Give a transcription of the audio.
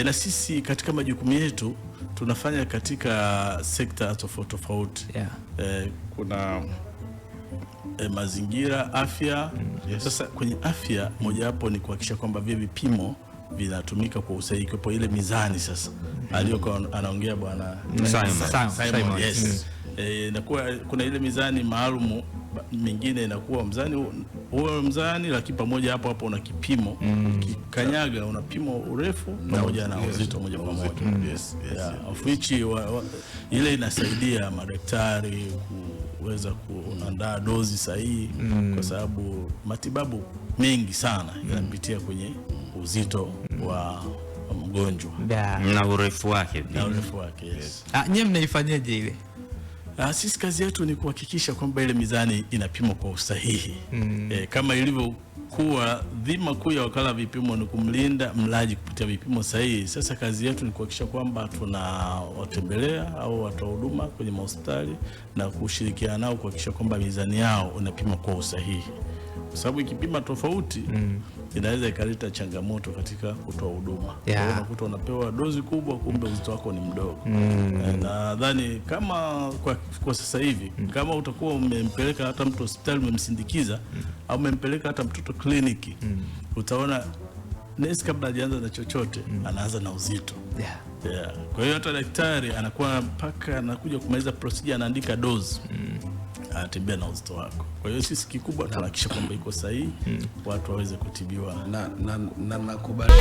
Na sisi katika majukumu yetu tunafanya katika sekta tofauti tofauti. Kuna mazingira, afya. Sasa kwenye afya mojawapo ni kuhakikisha kwamba vile vipimo vinatumika kwa usahihi, kwa ile mizani sasa aliyokuwa anaongea bwana Simon. Yes. Inakuwa kuna ile mizani maalum, mingine inakuwa mzani lakini pamoja hapo una kipimo kikanyaga, unapima urefu pamoja na uzito moja kwa moja. Ofichi ile inasaidia madaktari kuweza kuandaa dozi sahihi, kwa sababu matibabu mengi sana yanapitia kwenye uzito wa mgonjwa na urefu wake. Yes. Nyie mnaifanyaje ile? Sisi kazi yetu ni kuhakikisha kwamba ile mizani inapimwa kwa usahihi. Kama ilivyokuwa dhima kuu ya wakala vipimo ni kumlinda mlaji kupitia vipimo sahihi. Sasa kazi yetu ni kuhakikisha kwamba tunawatembelea au watoa huduma kwenye hospitali na kushirikiana nao kuhakikisha kwamba mizani yao inapimwa kwa usahihi, kwa sababu ikipima tofauti inaweza ikaleta changamoto katika kutoa huduma. Unakuta unapewa dozi kubwa, kumbe uzito wako ni mdogo. Nadhani kama kwa sasa hivi kama utakuwa umempeleka hata mtu hospitali, umemsindikiza au umempeleka hata mtoto kliniki, utaona nesi kabla hajaanza na chochote anaanza na uzito. Kwa hiyo hata daktari anakuwa mpaka anakuja kumaliza procedure anaandika dozi, anatembea na uzito wako. Kwa hiyo sisi kikubwa tunahakikisha kwamba iko sahihi, watu waweze kutibiwa na nakubali.